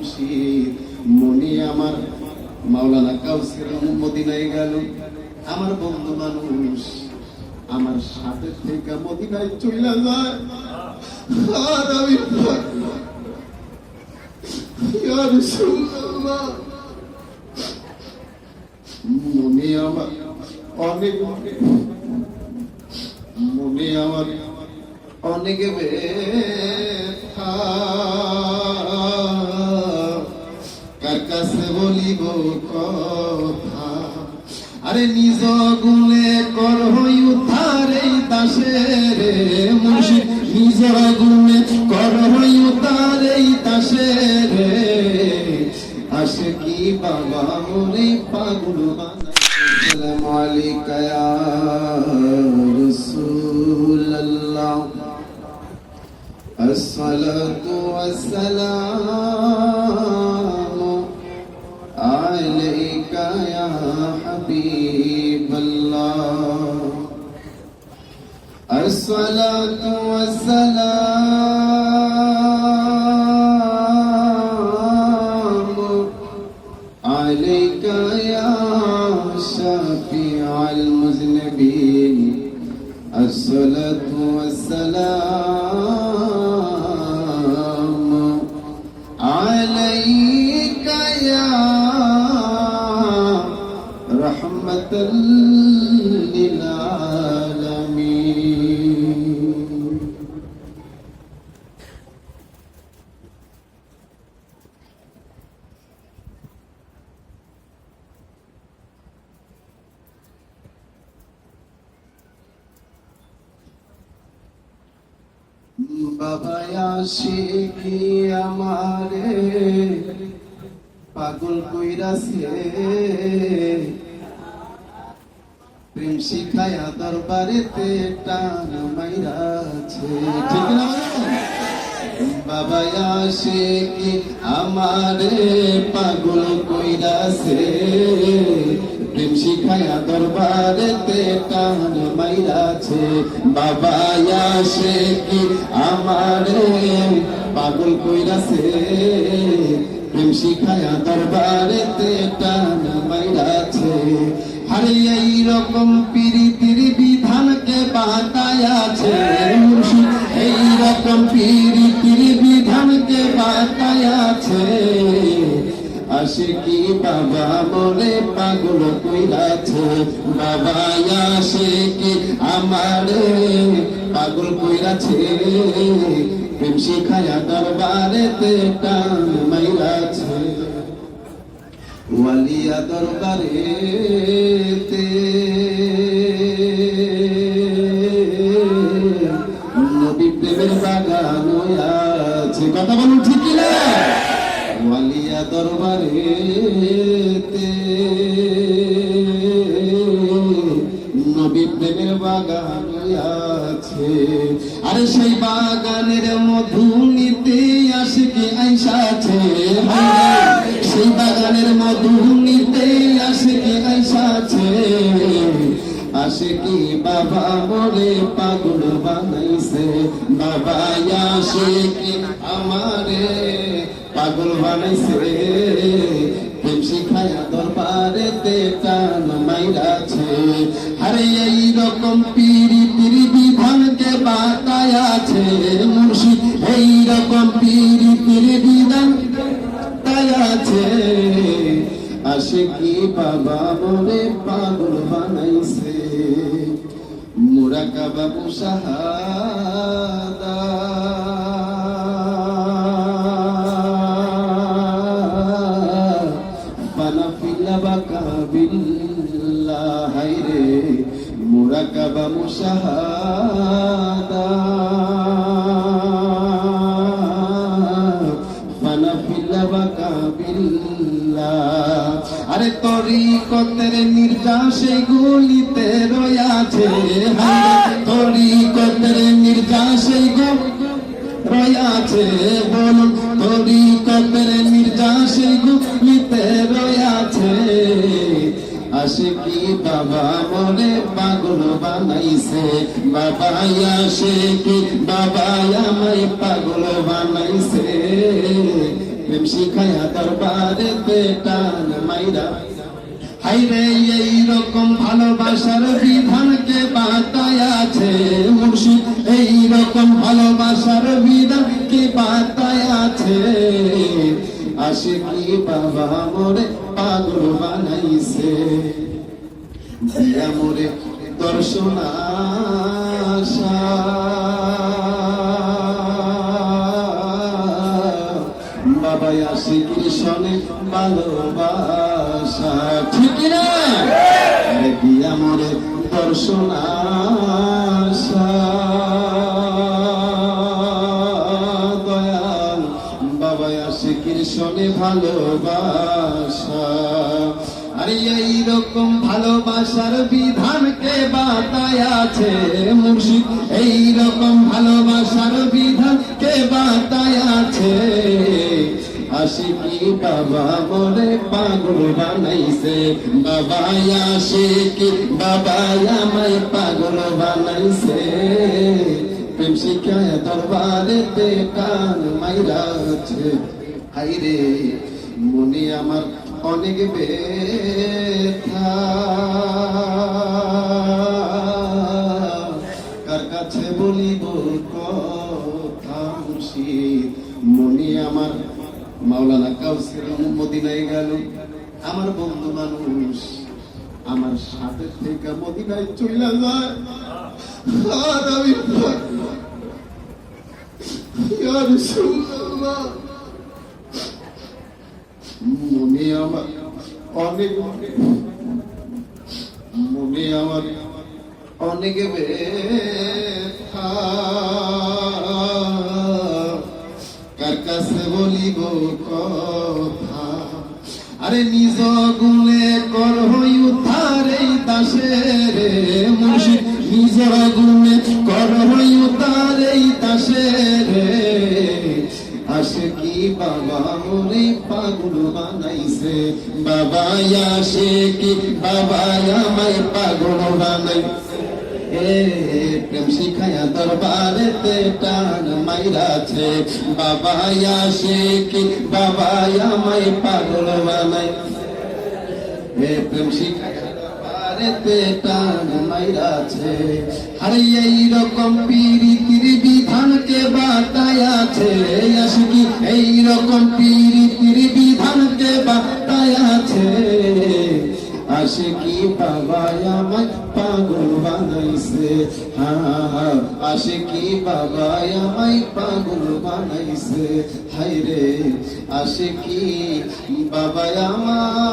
খুশির মনি আমার মাওলানা কাউসার মদিনায় গেল। আমার বন্ধু মানুষ আমার সাথে থেকে মদিনায় চলে যায়, আর আমি ইয়া রাসূলুল্লাহ মনে আমার অনেক মনে আমার অনেক ব্যথা, কার কাছে বলিব কথা। আরে নিজ গুণে করহই উদ্ধার এই দাসের মুর্শিদ, নিজ গুণে করহই উদ্ধার এই দাসের আশিকি বাবা মোরে পাগল বানায়। আসসালামু আলাইকা ইয়া রাসূলুল্লাহ, আসসালাতু ওয়াসসালামু আলাইকা ইয়া হাবিবাল্লাহ, আসসালাতু ওয়াসসালামু আলাইকা ইয়া শাফিআল মুযনিবিন, আসসালাতু ওয়াসসালামু আলাইকা ইয়া রাহমাতাল লিল আলামিন। বাবা আশিকি আমারে পাগল কইরাছে, প্রেম শিখায়া দরবারেতে টান মাইরাছে। ঠিক না? বাবা আশিকি আমারে পাগল কইরাছে, প্রেম শিখায়া দরবারেতে টান মাইরাছে। বাবা আশিকি আমারে পাগল কইরাছে, প্রেম শিখায়া দরবারেতে টান মাইরাছে। আরে এই রকম প্রীতির বিধানকে বাতায়াছে মুর্শিদ, এই রকম প্রীতির বিধানকে বাতায়াছে। আশিকি বাবা মোরে পাগল কইরাছে, বাবা আশিকি আমারে পাগল কইরাছে, প্রেম শিখায়া দরবারেতে টান মাইরাছে। ওয়ালিয়া দরবারেতে নবী প্রেমের বাগান আছে। কথা বলুন ঠিক কিনা? ওয়ালিয়া দরবারেতে নবী প্রেমের বাগান আছে। আরে সেই বাগানের মধু নিতে আশিকি আইসাছে, সেই বাগানের মধু নিতে আশিকি আইসাছে। আশিকি বাবা মোরে পাগল বানাইছে, বাবা আশিকি আমারে পাগল বানাইছে, প্রেম শিখায়া দরবারেতে টান মাইরাছে। আরে এই রকম প্রীতির বিধানকে বাতায়াছে মুর্শিদ, এই রকম প্রীতির বিধান বাতায়াছে। আশিকি বাবা মোরে পাগল বানাইছে। মুরাকাবা মুশাহাদা ফানাফিলা বাকাবিল্লাহ, হায়রে মুরাকাবা মুশাহাদা ফানাফিলা বাকাবিল্লাহ। আরে তরিকতের নির্যাসে গুলিতে রয়াছে, তরিকতের নির্যাসে রয়াছে। বলুন তরিকতের নির্যাসে গুলিতে রয়াছে। আশিকি বাবা মোরে পাগল বানাইছে, বাবা আশিকি বাবা আমায় পাগল বানাইছে। প্রেম শিখায়া দরবারেতে টান মাইরা। হাইরে এই রকম ভালোবাসার বিধান কে বাতায় আছে মুর্শিদ, এই রকম ভালোবাসার বিধান কে বাতায় আছে। আশিকি বাবা মোরে পাগল বানাইছে, দিয়া মোরে দর্শন আশা। বাবা আশিকির সনে ভালোবাসা, ঠিক না? দিয়া মোরে দর্শন আশা। দয়াল বাবা আশিকির সনে ভালোবাসা। আরে এই রকম ভালোবাসার বিধান কে বাতায় আছে মুর্শিদ, এই রকম ভালোবাসার বিধান কে বাতায় আছে। আশিকি বাবা মোরে পাগল বানাইছে, বাবা আশিকি বাবা আমায় পাগল বানাইছে। প্রেম শিখায় দরবারেতে কান মাইরাছে। হাইরে মনে আমার অনেক ব্যথা, কার কাছে বলিব কথা মুর্শিদ। মনে আমার মাওলানা কাউসার মদিনায় গেল, আমার বন্ধু মানুষ আমার সাথে থেকে মদিনায় চলে যায়। আর আমি ইয়া রাসূলুল্লাহ, মনে আমার অনেক মনে আমার অনেক ব্যথা, কার কাছে বলিব কথা। আরে নিজ গুণে কর হই উদ্ধার এই দাসের মুর্শিদ, নিজ গুণে কর হই উদ্ধার এই দাসের। আশিকি বাবা মোরে পাগল বানাইছে, বাবা আশিকি বাবা আমায় পাগল বানাইছে। প্রেম শিখায়া দরবারেতে টান মাইরাছে, বাবা আশিকি বাবা আমায় পাগল বানাইছে। প্রেম শিখায়া দরবারেতে টান মাইরাছে। আরে এই রকম পীরিতির বিধান কে বাতায় আছে আশিকি, এই রকম পীরিতির বিধান কে বাতায় আছে। আশিকি বাবা আমায় পাগল বানাইছে, আশিকি বাবা আমায় পাগল বানাইছে। হায়রে আশিকি বাবা আমায়